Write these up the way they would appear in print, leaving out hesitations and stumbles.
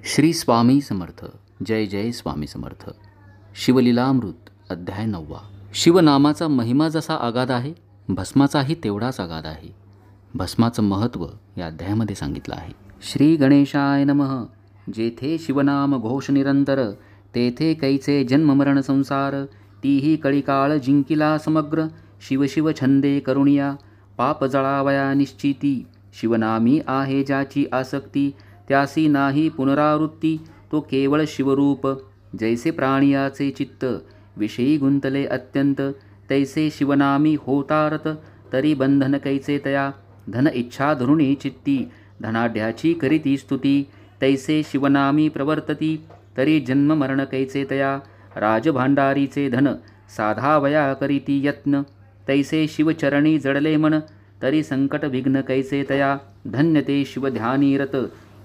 श्री स्वामी समर्थ. जय जय स्वामी समर्थ. शिवलीलामृत अध्याय 9. शिवनामाचा महिमा जसा अगाध आहे, भस्माचाही तेवढाच अगाध आहे. भस्माचं महत्त्व या अध्यायामध्ये सांगितलं आहे. श्री गणेशाय नमः. जेथे शिवनाम घोष निरंतर, तेथे कैचे जन्ममरण संसार. तीही कळीकाळ जिंकिला समग्र, शिवशिव छंदे करुणिया. पाप जळावया निश्चिती, शिवनामी आहे ज्याची आसक्ती. त्यासी नाही पुनरावृत्ती, तो केवळ शिवरूप. जैसे प्राणियाचे चित्त विषयी गुंतले अत्यंत, तैसे शिवनामी होतारत. तरी बंधन कैचे तया, धन इच्छा धरुणी चित्ती. धनाढ्याची करीती स्तुती, तैसे शिवनामी प्रवर्तती. तरी जन्म मरण कैचे तया, राजभांडारीचे धन साधावया करीती यत्न. तैसे शिवचरणी जडले मन, तरी संकट विघ्न कैचे तया. धन्य ते शिवध्यानीरत,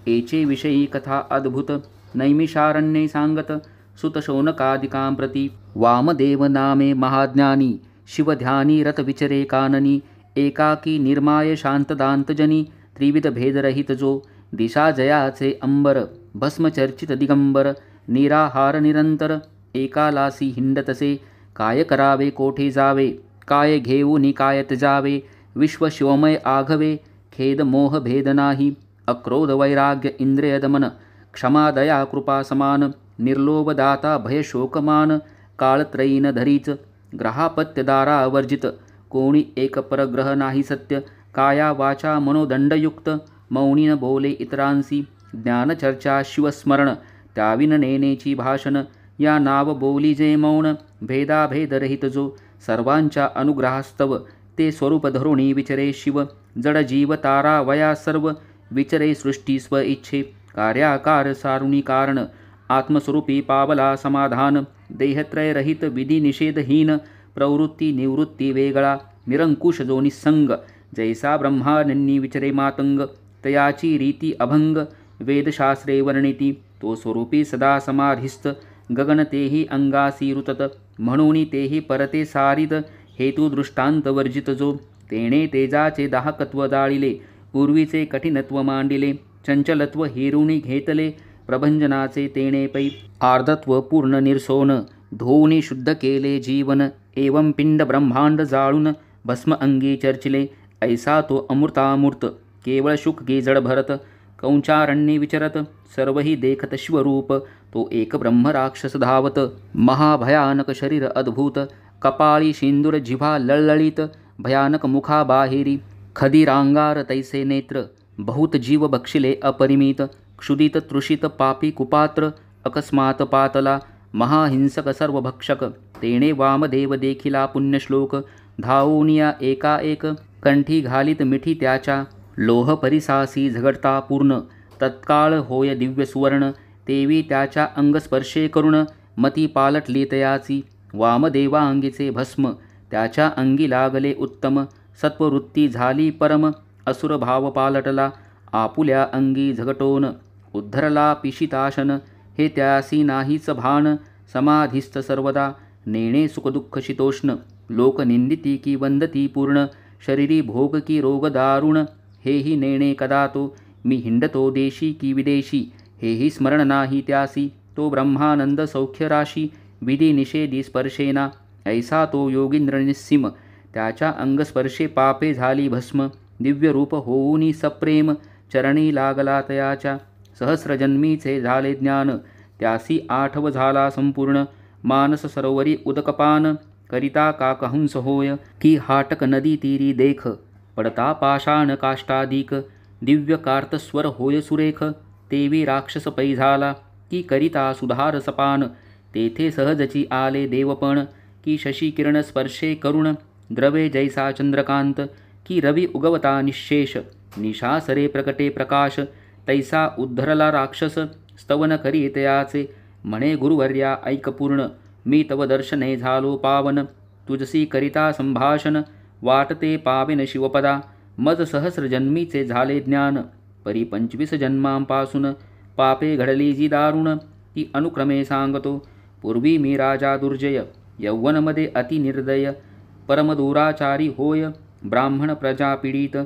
एचे विषयी कथा अद्भुत. नैमिषारण्ये सांगत, सुत शौनकादिकां प्रति. वामदेव नामे महाज्ञानी, शिवध्यानी रत विचरे काननी. एकाकी निर्माय शांतदांतजनी, त्रिविध भेदरहित जो. दिशा जयाचे अंबर, भस्मचर्चित दिगंबर. निराहार निरंतर, एकालासी हिंडतसे. काय करावे कोठे जावे, काय घेऊनी काय जावे. विश्व शिवमय आघवे, खेद मोह भेद नाही. अक्रोध वैराग्य इंद्रिय दमन, क्षमा दया कृपा समान. निर्लोभ दाता भय शोकमान, काळत्रयीन धरीच. ग्रहापत्य दारा वर्जित, कोणी एक परग्रह नाही सत्य. काया वाचा मनोदंडयुक्त, मौनी न बोले इतरांसी. ज्ञानचर्चा शिवस्मरण, त्याविन नेनेची भाषण. या नाव बोली जे मौन, भेदाभेदरहित जो. सर्वांच्या अनुग्रहास्तव, ते स्वरूप धरुणी विचरे शिव. जड जीव तारा वया सर्व, विचरे सृष्टी स्व इच्छे. कार्याकार सारुणी कारण, आत्मस्वरूपी पावला समाधान. देहत्रय रहित विधी निषेधहीन, प्रवृत्ती निवृत्ती वेगळा. निरंकुश जो निसंग, जैसा ब्रह्मानंनी विचरे मातंग. तयाची रीती अभंग, वेदशास्त्रे वर्णिती. तो स्वरूपी सदा समाधिस्थ, गगन तेही अंगासी रुतत. म्हणून तेही परते सारित, हेतू दृष्टांत वर्जित जो. तेणे तेजाचे दाहकत्व जाळिले, पूर्वीचे कठिनत्व मांडिले. चंचलत्व हेरुणी घेतले, प्रभंजनाचे तेणे पै. आर्धत्व पूर्ण निरसोन, धोनी शुद्ध केले जीवन. एवं पिंड ब्रह्मांड जाळून, भस्म अंगी चर्चिले. ऐसा तो अमृतामूर्त, केवळ शुक गे जड भरत. कौंचारण्ये विचरत, सर्वही देखत शिवरूप. तो एक ब्रह्म राक्षस धावत, महाभयानक शरीर अद्भुत. कपाळी शेंदूर जिव्हा लळलळीत, भयानक मुखा बाहेरी. खदिरांगार तैसे नेत्र, बहुत जीव बक्षिले अपरिमित. क्षुदित तृषित पापी कुपात्र, अकस्मात पातला. महाहिंसक सर्वभक्षक, तेणे वामदेव देखिला पुण्यश्लोक. धावूनिया एकाएक, कंठी घालीत मिठी त्याच्या. लोह परिसासी झगडता पूर्ण, तत्काळ होय दिव्य सुवर्ण. तेवी त्याच्या अंगस्पर्शे करुण, मती पालटली तयाची. वामदेवांगीचे भस्म, त्याच्या अंगी लागले उत्तम. सत्ववृत्ती झाली परम, असुर भाव पालटला. आपुल्या अंगी झगटोन, उद्धरला पिशिताशन. हे त्यासी नाहीच भान, समाधिस्थ सर्वदा. नेणे सुखदुःख शीतोष्ण, लोक निंदिती की वंदती पूर्ण. शरीरी भोग की रोग दारुण, हेही नेणे कदा तो. मी हिंडतो देशी की विदेशी, हेही स्मरण नाही त्यासी. तो ब्रह्मानंद सौख्यराशी, विधी निषेधी स्पर्शेना. ऐसा तो योगींद्र निस्सीम, त्याच्या अंगस्पर्शे पापे झाली भस्म. दिव्य रूप होऊनी सप्रेम, चरणी लागला तयाच्या. सहस्रजन्मीचे झाले ज्ञान, त्यासी आठव झाला संपूर्ण. मानस सरोवरी उदकपान, करिता काकहंस होय. की हाटक नदी तीरी देख, पडता पाषाण काष्टाधिक. दिव्य कार्तस्वर होय सुरेख, तेवी राक्षस पै झाला. की करिता सुधार सपान, तेथे सहजची आले देवपण. की शशी किरण स्पर्शे करुण, द्रवे जैसा चंद्रकांत. की रवी उगवता निशेष, निशासरे प्रकटे प्रकाश. तैसा उद्धरला राक्षस, स्तवन करी तयाचे. म्हणे गुरुवर्या ऐक पूर्ण, मी तव दर्शने झालो पावन. तुझसी करिता संभाषण, वाटते पावेन शिवपदा. मज सहस्र जन्मीचे झाले ज्ञान, परी 25 जन्मांपासून. पापे घडली जी दारुण, ती अनुक्रमे सांगतो. पूर्वी मी राजा दुर्जय, यौवनमध्ये अति निर्दय. परमदुराचारी होय, ब्राह्मण प्रजा पीडित.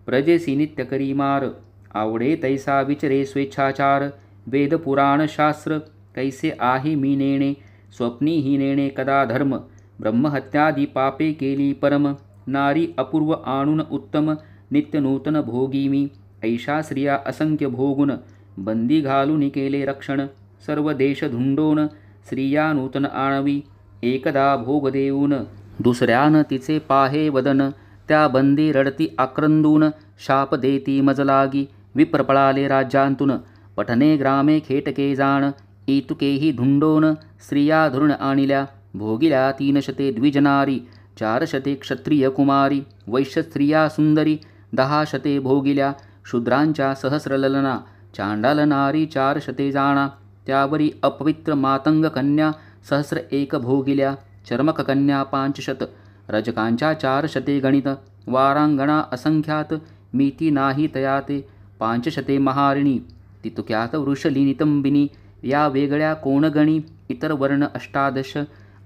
प्रजेसी नित्य करी मार, आवडे तैसा विचरे स्वेच्छाचार. वेद पुराण शास्त्र कैसे आहे मी नेणे, स्वप्नी ही नेणे कदा धर्म, ब्रह्महत्यादी पापे केली परम, नारी अपूर्व आणून उत्तम, नित्य नूतन भोगी मी, ऐशा स्त्रिया असंख्य भोगुन, बंदी घालून केले रक्षण, सर्व देश धुंडोन स्त्रिया नूतन आणवी, एकदा भोग देऊन दुसऱ्यान तिचे पाहे वदन, त्या बंदी रडती आक्रंदून, शाप देती मज लागी, विप्र पळाले राज्यांतून, पठणे ग्रामे खेटके जाण, इतुकेही धुंडोन स्त्रिया धुरण आणिल्या, भोगिल्या 300 द्विजनारी, 400 क्षत्रिय कुमारी, वैश्य स्त्रिया सुंदरी 1000 भोगिल्या, शूद्रांच्या सहस्र ललना, चांडाल नारी 400 जाणा, त्यावरी अपवित्र मातंग कन्या 1,001 भोगिल्या, चर्मक कन्या 500, रजकांच्या 400 गणित, वारांगणा असंख्यात, मिती नाही तयाते 500 महारिणी, तितुक्यात वृषली नितंबिनी, या वेगळ्या कोणगणी, इतर वर्ण 18,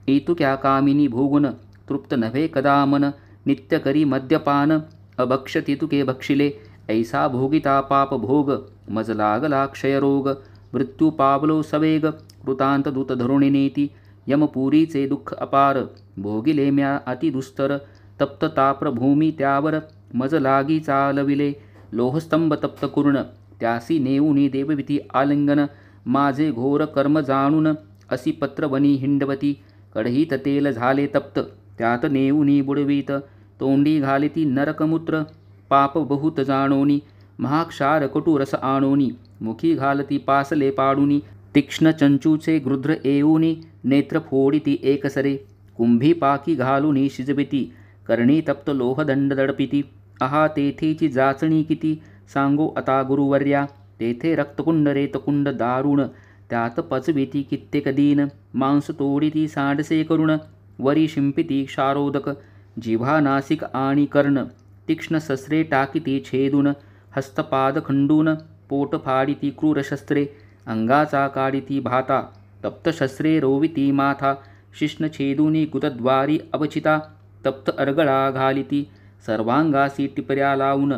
इतुक्या कामिनी भोगुन, तृप्त नव्हे कदा मन, नित्य करी मद्यपान, अभक्ष तितुके भक्षिले, ऐसा भोगिता पाप भोग, मज लागला क्षयरोग, मृत्यू पावलो सवेग, वृतांत दूत धरुणी नेती, यमपुरीचे दुःख अपार, भोगिले म्या अतिदुस्तर, तप्त ताप्र भूमी त्यावर, मज लागी चालविले, लोहस्तंभ तप्त कुर्ण, त्यासी नेऊनी देवविती आलिंगन, माझे घोर कर्म जाणून, असी पत्रवनी हिंडवती, कढईत तेल झाले तप्त, त्यात नेऊनी बुडवीत, तोंडी घालिती नरकमूत्र, पाप बहुत जाणोनी, महाक्षार कटुरस आणोनी, मुखी घालती पासले पाडूनी, तीक्ष्ण चंचूचे गृध्र येऊनी, नेत्र फोडिती एकसरे, कुंभी पाकी घालूनी शिजविती, करणी तप्त लोहदंड दडपिती, आहा तेथेची जाचणी किती, सांगो आता गुरुवर्या, तेथे रक्तकुंड रेतकुंड दारुण, त्यात पचविती कित्येक दीन, मांस तोडिती सांडसे करुण, वरी शिंपिती क्षारोदक, जिव्हा नासिक आणि कर्ण, तीक्ष्ण शस्त्रे टाकीती छेदून, हस्तपाद खंडून, पोट फाडिती क्रूर शस्त्रे, अंगाचा काढिती भाता, तप्त शस्त्रे रोविती माथा, शिष्ण छेदूनी गुदद्वारी अवचिता, तप्त अर्गळा घालिती, सर्वांगासी टिपऱ्या लावून,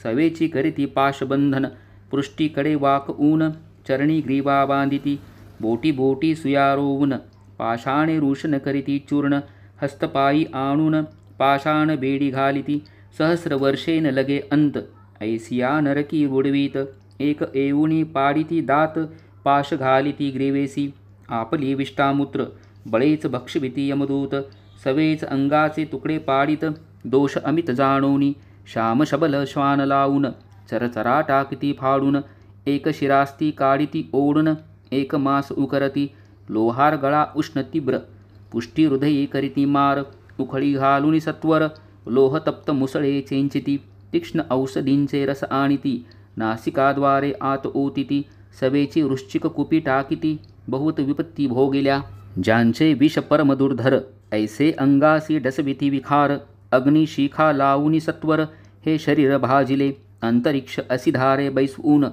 सवेची करीती पाशबंधन, पृष्टीकडे वाक ऊन, चरणी ग्रीवा बांधिती, बोटी बोटी सुयारोवून, पाषाणे रूषण करीती चूर्ण, हस्तपायी आणून, पाषाण बेडी घालिती, सहस्र वर्षेन लगे अंत, ऐसिया नरकी बुडवीत, एक येऊनी पाडिती दात, पाश घालिती ग्रीवेसी, आपली विष्टामूत्र, बळेच भक्षविती यमदूत, सवेच अंगाचे तुकडे पाडित, दोष अमित जाणोनी, श्यामशबल श्वान लावून, चरचरा टाकती फाडून, एक शिरास्ती काढिती ओढून, एक मास उकरती, लोहार गळा उष्ण तीव्र, पुष्टी हृदयी करीती मार, उखळी घालून सत्वर, लोहतप्त मुसळे चेंचिती, तीक्ष्ण औषधींचे रस आणिती, नासिकाद्वारे आत ओतिती, सवेची वृश्चिक कुपी टाकीती, बहुत विपत्ती भोगिल्या, ज्यांचे विष परम दुर्धर, ऐसे अंगासी डसविती विखार, अग्निशिखा लावूनी सत्वर, हे शरीर भाजिले, अंतरिक्ष असिधारे बैसवून,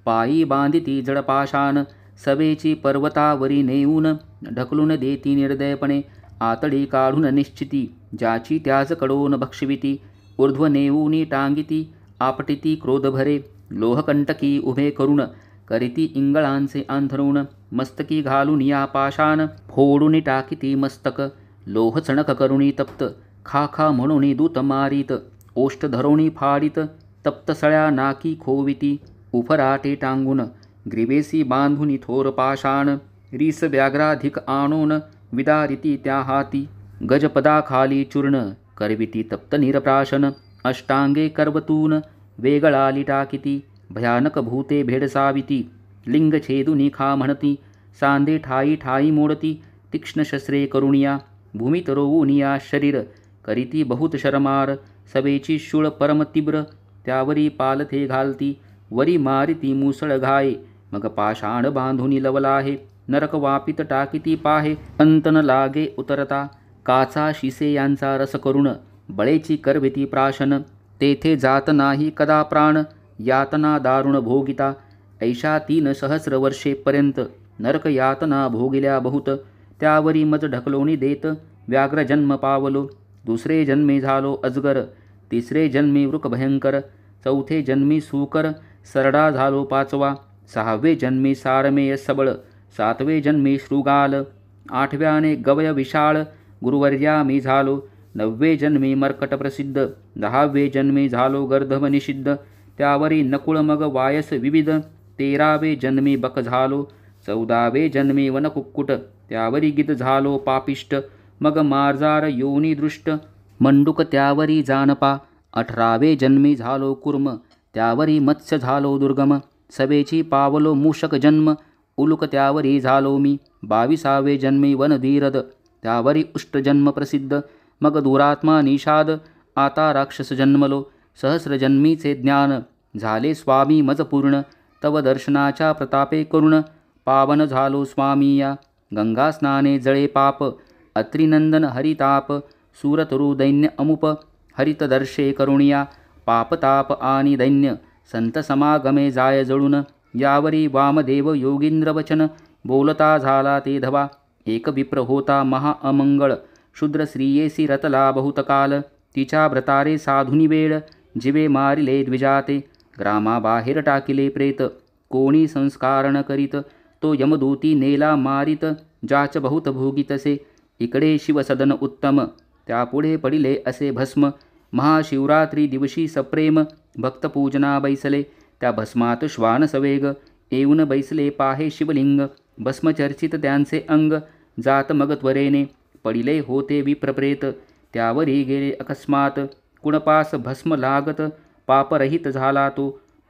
पायी बांधिती जडपाशान, सवेची पर्वतावरी नेऊन, ढकलून देती निर्दयपणे, आतडी काढून निश्चिती, ज्याची त्याच कडोन भक्षविती, ऊर्ध्व नेऊनी टांगिती, आपटिती क्रोधभरे, लोहकंटकी उभे करून, करीती इंगळांचे अंथरुण, मस्तकी घालून या पाशान, फोडून टाकीती मस्तक, लोह चणक करुणी तप्त, खा खा म्हणून दूत मारीत, ओष्ठ धरोणी फाडित, तप्त सळ्या नाकी खोविती, उफराटे टांगून, ग्रीवेसी बांधुनी थोर पाषाण, रीस व्याघ्राधिक आणून, विदारिती त्या हाती, गजपदाखाली चूर्ण, करविती तप्त निरप्राशन, अष्टांगे कर्वतून, वेगळाली टाकिती, भयानक भूते भेडसाविती, लिंग छेदुनी खा म्हणती, सांदे ठाई ठाई मोडती, तीक्ष्ण शस्त्रे करुणिया, भूमीत रोवूनिया शरीर, करीती बहुत शरमार, सवेची शूळ परम तीव्र, त्यावरी पालथे घालती, वरी मारिती मुसळ घाये, मग पाषाण बांधुनी लवलाहे, नरक वापित टाकीती पाहे, अंतन लागे उतरता, काचा शिसे यांचा रस करुण, बळेची करविती प्राशन, तेथे जात नाही कदा प्राण, यातना दारुण भोगिता, ऐशा 3 सहस्र वर्षेपर्यंत, नरक यातना भोगिल्या बहुत, त्यावरी मज ढकलोनी देत, व्याघ्र जन्म पावलो, दुसरे जन्मी झालो अजगर, तिसरे जन्मी वृक भयंकर, चौथे जन्मी सूकर, सरडा झालो 5वा, 6वे जन्मी सारमेय सबळ, 7वे जन्मी शृगाल, 8व्याने गवय विशाळ गुरुवर्या मी झालो, 9वे जन्मी मर्कट प्रसिद्ध, 10वे जन्मी झालो गर्धभ निषिद्ध, त्यावरी नकुळ मग वायस विविध, 13वे जन्मी बक झालो, 14वे जन्मी वनकुक्कुट, त्यावरी गित झालो पापिष्ट, मग मार्जार योनी दृष्ट, मंडूक त्यावरी जानपा, 18वे जन्मी झालो कुर्म, त्यावरी मत्स्य झालो दुर्गम, सवेची पावलो मूषक जन्म, उलुक त्यावरी झालो मी, 22वे जन्मी वनधीरद, त्यावरी उष्टजन्म प्रसिद्ध, मग दुरात्मा निषाद, आता राक्षस जन्मलो, सहस्रजन्मीचे ज्ञान झाले स्वामी मज पूर्ण, तव दर्शनाच्या प्रतापे करुण, पावन झालो स्वामी या, गंगा स्नाने जळे पाप, अत्रिनंदन हरिताप, सूरतरु दैन्य अमुप, हरित दर्शे करुणिया, पापताप आणि दैन्य, संत समागमे जाय जळून, यावरी वामदेव योगींद्र वचन, बोलता झाला ते धवा, एक विप्र होता महा अमंगळ, शूद्र स्त्रियेसी रतला बहुतकाल, तिच्या व्रतारे साधुनी वेळ, जिवे मारिले द्विजाते, ग्रामाबाहेर टाकिले प्रेत, कोणी संस्कारण करीत, तो यमदूती नेला मारित, जाच बहुत भोगितसे, इकडे शिवसदन उत्तम, त्यापुढे पडिले असे भस्म, महाशिवरात्री दिवशी सप्रेम, भक्तपूजना बैसले, त्या भस्मात श्वान सवेग, येऊन बैसले पाहे शिवलिंग, भस्मचर्चित त्यांचे अंग, जात मग त्वरेने, पडिले होते विप्रप्रेत, त्यावरी गेले अकस्मात, कुणपास भस्म लागत, पापरहित झाला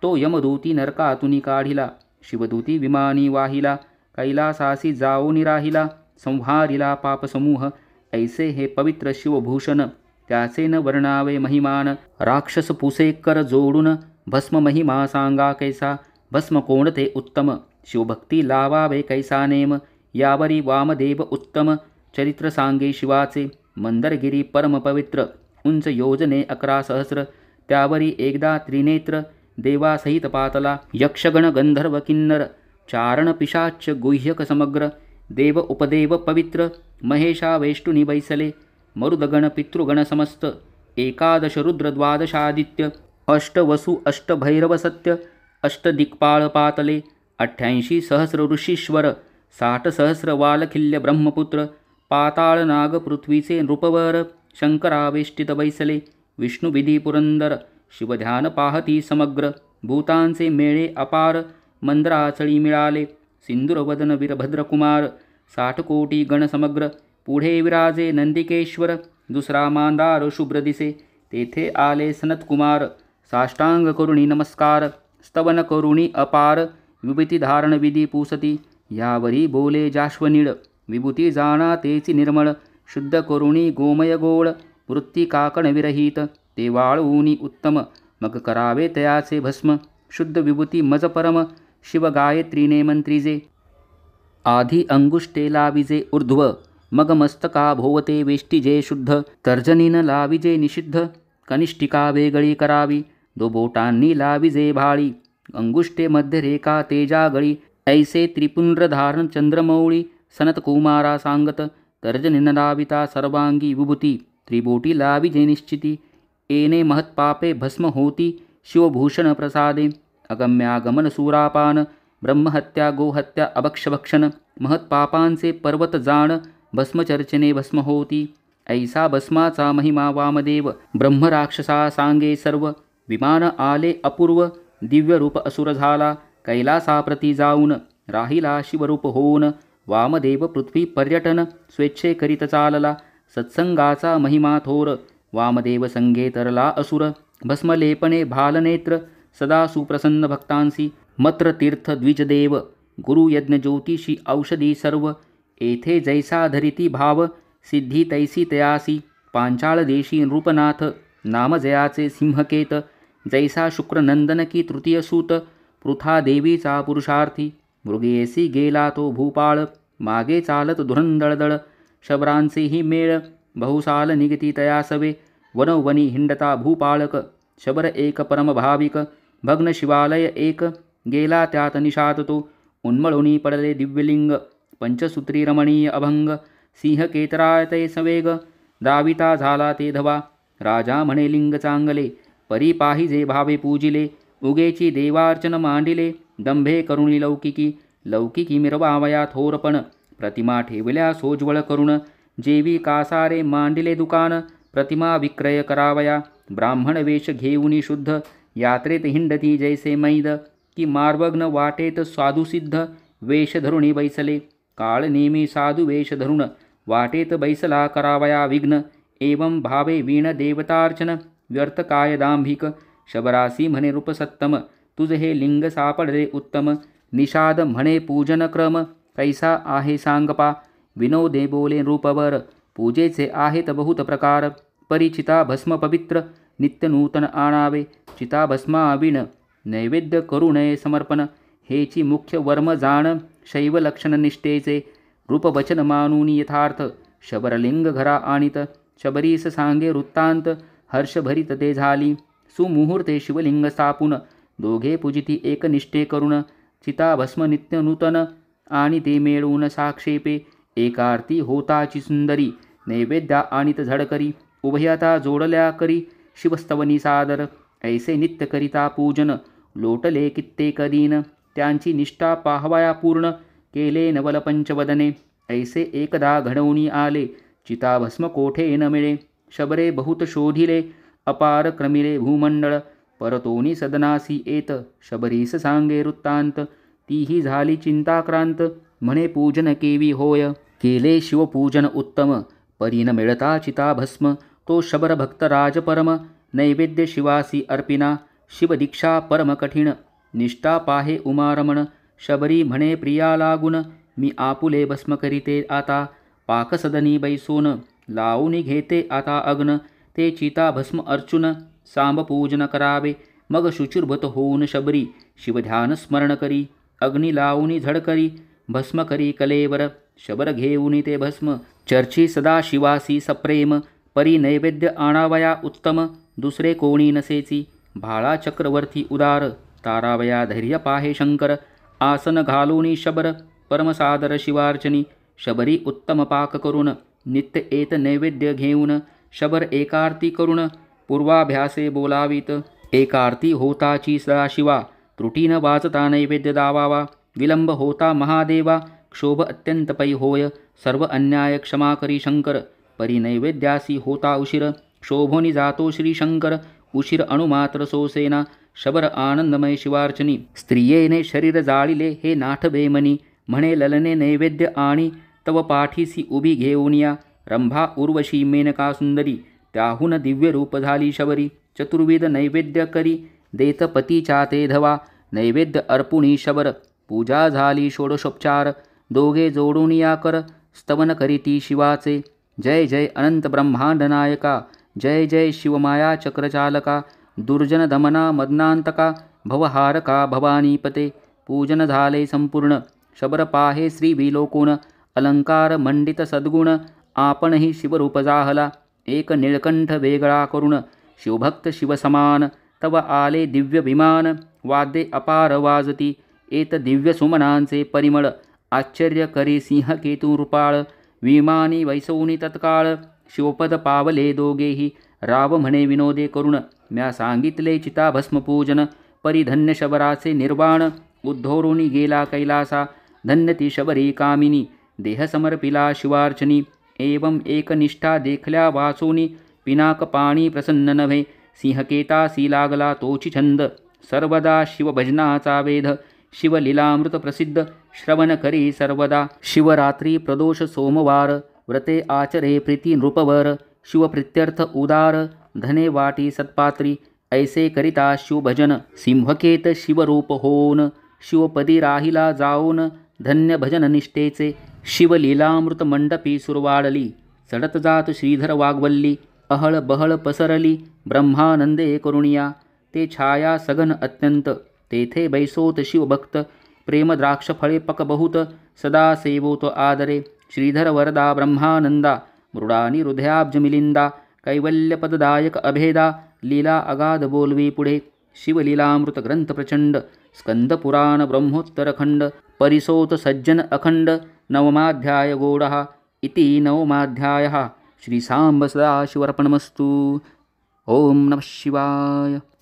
तो यमदूती नरकातुनी काढिला, शिवदूती विमानी वाहिला, कैलासासी जाऊनी राहिला, संहारिला पापसमूह, ऐसे हे पवित्र शिवभूषण, त्याचे न वर्णावे महिमान, राक्षस पुसे कर जोडून, भस्म महिमा सांगा कैसा, भस्म कोणते उत्तम, शिवभक्ती लावावे कैसा नेम, यावरी वामदेव उत्तम, चरित्र सांगे शिवाचे, मंदरगिरी परम पवित्र, उंच योजने 11 सहस्र, त्यावरी एकदा त्रिनेत्र, देवासहित पातला, यक्षगण गंधर्व किन्नर, चारण पिशाच गुह्यक समग्र, देव उपदेव पवित्र, महेशा वेष्टुनी बैसले, मरुदगण पितृगण समस्त, 11 रुद्र 12 अष्टवसु अष्टभैरव सत्य, अष्टदिक्पाळ पातले, 88 सहस्र ऋषीश्वर, 60 सहस्र वालखिल्य ब्रह्मपुत्र, पाताळ नाग पृथ्वीचे नृपवर, शंकरावेष्टित बैसले, विष्णुविधी पुरंदर, शिवध्यान पाहती समग्र, भूतांचे मेळे अपार, मंद्राचळी मिळाले, सिंदूरवदन वीरभद्रकुमार, 60 कोटी गण समग्र, पुढे विराजे नंदिकेश्वर, दुसरा मांदार शुभ्र दिसे, तेथे आले सनतकुमार, साष्टांग करुणी नमस्कार, स्तवन करुणी अपार, विभूती धारण विधी पुसती, यावरी बोले जाश्वनीळ, विभूती जाणा तेची निर्मळ, शुद्ध करुणी गोमय गोळ, वृत्ती काकण विरहित, ते वाळवूनी उत्तम, मग करावे तयाचे भस्म, शुद्ध विभूती मज परम, शिव गायत्रीने मंत्रिजे, आधी अंगुष्टे लाविजे ऊर्ध्व, मग मस्तका भोवते वेष्टिजे शुद्ध, तर्जनीन लाविजे निषिद्ध, कनिष्ठिका वेगळी करावी, 2 बोटांनी लाविजे भाळी, अंगुष्टे मध्य रेखा तेजागळी, ऐसे त्रिपुंड्र धारण चंद्रमौळी, सनतकुमारा सांगत, तर्जनीन लाविता सर्वांगी विभूती, त्रिबोटी लाविजे निश्चिती, येणे महत्पापे भस्म होती, शिवभूषण प्रसादे, अगम्यागमन सुरापान, ब्रह्महत्या गोहत्या अभक्षभक्षण, महत्पापांचे पर्वत जाण, भस्मचर्चने भस्म होती, ऐसा भस्माचा महिमा वामदेव, ब्रह्मराक्षसा सांगे सर्व, विमान आले अपूर्व, दिव्य रूप असुर झाला, कैलासाप्रती जाऊन, राहिला शिवरूप होऊन, वामदेव पृथ्वी पर्यटन, स्वेच्छे करीत चालला, सत्संगाचा महिमा थोर, वामदेव संगे तरला असुर, भस्मलेपणे भालनेत्र, सदा सुप्रसन्न भक्तांसी, मत्र तीर्थ द्विजदेव, गुरु यज्ञ ज्योतिषी औषधी सर्व, येथे जैसा धरिती भाव, सिद्धी तैसी तयासी, पांचाळ देशी नृपनाथ, नाम जयाचे सिंहकेत, जैसा शुक्रनंदन की तृतीय सूत, पृथा देवीचा पुरुषार्थी, मृगेसी गेला तो भूपाळ, मागे चालत धुरंदळदळ, शबरांचेही मेळ, बहुसाल निगती तयासवे, वनवनी हिंडता भूपाळक, शबर एक परम भाविक, भग्न शिवालय एक, गेला त्यात निषाद तो, उन्मळुनी पडले दिव्यलिंग, पंचसूत्री रमणीय अभंग, सिंह केतराय ते सवेग, दाविता झाला ते धवा, राजा म्हणे लिंग चांगले, परी पाहिजे भावे पूजिले, उगेची देवार्चन मांडिले, दंभे करुणी लौकिकी, लौकिकी मिरवावया थोरपण, प्रतिमा ठेवल्या सोज्वळ करुण, जेवी कासारे मांडिले दुकान, प्रतिमा विक्रय करावया, ब्राह्मण वेश घेऊनी शुद्ध, यात्रेत हिंडती जैसे मैद, की मार्वग्न वाटेत साधुसिद्ध, वेश धरुणी बैसले, काळ नेमी साधू वेश धरुण, वाटेत बैसला करावया विघ्न, एवं भावे वीण देवतार्चन, व्यर्थ काय दांभिक, शबरासी म्हणे रूप सत्तम, तुझ हे लिंग सापडले उत्तम, निषाद म्हणे पूजन क्रम, कैसा आहे सांगपा, विनोदे बोले रूपवर, पूजेचे आहेत बहुत प्रकार, परिचिता भस्म पवित्र, नित्य नूतन आणावे, चिता भस्माविण नैवेद्य करू नये समर्पण, हेची मुख्य वर्म जाण, शैव लक्षण निष्ठेचे, रूपवचन मानून यथार्थ, शबरलिंग घरा आणित, शबरीस सांगे वृत्तांत, हर्षभरित ते झाली, सुमुहूर्ते शिवलिंग स्थापून, दोघे पूजिती एकनिष्ठे करुण, चिता भस्म नित्य नूतन, आणि ते मिळवून साक्षेपे, एकार्ती होताची सुंदरी, नैवेद्या आणित झडकरी, उभयता जोडल्या करी, शिवस्तवनी सादर, ऐसे नित्य करिता पूजन, लोटले कित्येक दिन, त्यांची निष्ठा पाहवाया पूर्ण, केले नवल पंचवदने, ऐसे एकदा घडवूनी आले, चिताभस्म कोठे न मिळे, शबरे बहुत शोधिले, अपार क्रमिले भूमंडळ, परतोनी सदनासी येत, शबरीस सांगे वृत्तांत, तीही झाली चिंताक्रांत, म्हणे पूजन केवी होय, केले शिवपूजन उत्तम, परी न मिळता चिताभस्म, तो शबर भक्त राजपरम, नैवेद्य शिवासी अर्पिना, शिवदीक्षा परम कठीण, निष्ठा पाहे उमारमण, शबरी म्हणे प्रिया लागून, मी आपुले भस्म करीते आता, पाकसदनी बैसोन, लावून घेते आता अग्न, ते चिता भस्म अर्चुन, सांब पूजन करावे, मग शुचिर्भूत होऊन शबरी, शिवध्यान स्मरण करी, अग्नी लावून झडकरी, भस्म करी कलेवर, शबर घेऊन ते भस्म, चर्ची सदा शिवासी सप्रेम, परी नैवेद्य आणावया उत्तम, दुसरे कोणी नसेची, भाळा चक्रवर्ती उदार, तारावया धैर्य पाहे शंकर, आसन घालूनी शबर, परमसादर शिवार्चनी, शबरी उत्तम पाक करून, नित्य एत नैवेद्य घेऊन, शबर एकार्ती करून, पूर्वाभ्यासे बोलावीत, एकार्ती होताची सदाशिवा, त्रुटीन वाचता नैवेद्य दावावा, विलंब होता महादेवा, क्षोभ अत्यंत पै होय, सर्व अन्याय क्षमा करी शंकर, परी नैवेद्यासी होता उशीर, शोभोनी जातो श्री शंकर, उशीर अणुमात्र सोसेना, शबर आनंदमय शिवार्चनी, स्त्रियेने शरीर जाळिले हे नाथ बेमनी, म्हणे ललने नैवेद्य आणि, तव पाठीसी उभी घेऊनिया, रंभा उर्वशी मेनका सुंदरी, त्याहून दिव्य रूप झाली शबरी, चतुर्विध नैवेद्य करी, देत पतीच्या ते धवा, नैवेद्य अर्पुणी शबर, पूजा झाली षोडशोपचार, दोघे जोडून या कर, स्तवन करीती शिवाचे, जय जय अनंत ब्रह्मांड नायका, जय जय शिवमाया चक्रचालका, दुर्जन दमना मदनांतका, भवहारका भवानीपते, पूजन झाले संपूर्ण, शबर पाहे श्री विलोकुण, अलंकार मंडित सद्गुण, आपणही शिवरूप जाहला, एक निळकंठ वेगळा करुण, शिवभक्त शिवसमान, तव आले दिव्य विमान, वाद्ये अपार वाजती, एत दिव्य सुमनांचे परिमळ, आश्चर्य करी सिंह केतू रूपाळ, विमानी वैसवनी तत्काळ, शिवपद पावले दोघेही, राव म्हणे विनोदे करुण, म्या सांगितले चिताभस्म पूजन, परिधन्य शबराचे निर्वाण, उद्धोरुनी गेला कैलासा, धन्य ती शबरी कामिनी, देह समर्पिला शिवार्चनी, एवं एकनिष्ठा देखल्या वाचोनी, पिनाक पाणी प्रसन्न नव्हे, सिंहकेतासी लागला तोची छंद, सर्वदा शिवभजनाचा वेध, शिवलीलामृत प्रसिद्ध, श्रवण करी सर्वदा, शिवरात्री प्रदोष सोमवार, व्रते आचरे प्रीती नृपवर, शिवप्रित्यर्थ उदार, धने वाटी सत्पात्री, ऐसे करिता शिवभजन, सिंहकेत शिवरूप होऊन, शिवपदी राहिला जाऊन, धन्य भजन निष्ठेचे, शिवलीलामृत मंडपी सुरवाडली, चढत जात श्रीधर वाग्वल्ली, अहळ बहळ पसरली, ब्रह्मानंदे करुणिया, ते छाया सघन अत्यंत, तेथे बैसोत शिवभक्त, प्रेम द्राक्ष फळे पक बहुत, सदा सेवोत आदरे, श्रीधर वरदा ब्रह्मानंदा, मृडानी हृदयाब्ज मिलिंदा, कैवल्यपददायक अभेदा, लीला अगाध बोलवी पुढे, शिवलीलामृत ग्रंथ प्रचंड, स्कंद पुराण ब्रह्मोत्तरखंड, परिसोत सज्जन अखंड, नवमाध्याय गोडः इति नवमाध्यायः. श्री सांब सदाशिवर्पणमस्तु. ओम नमः शिवाय.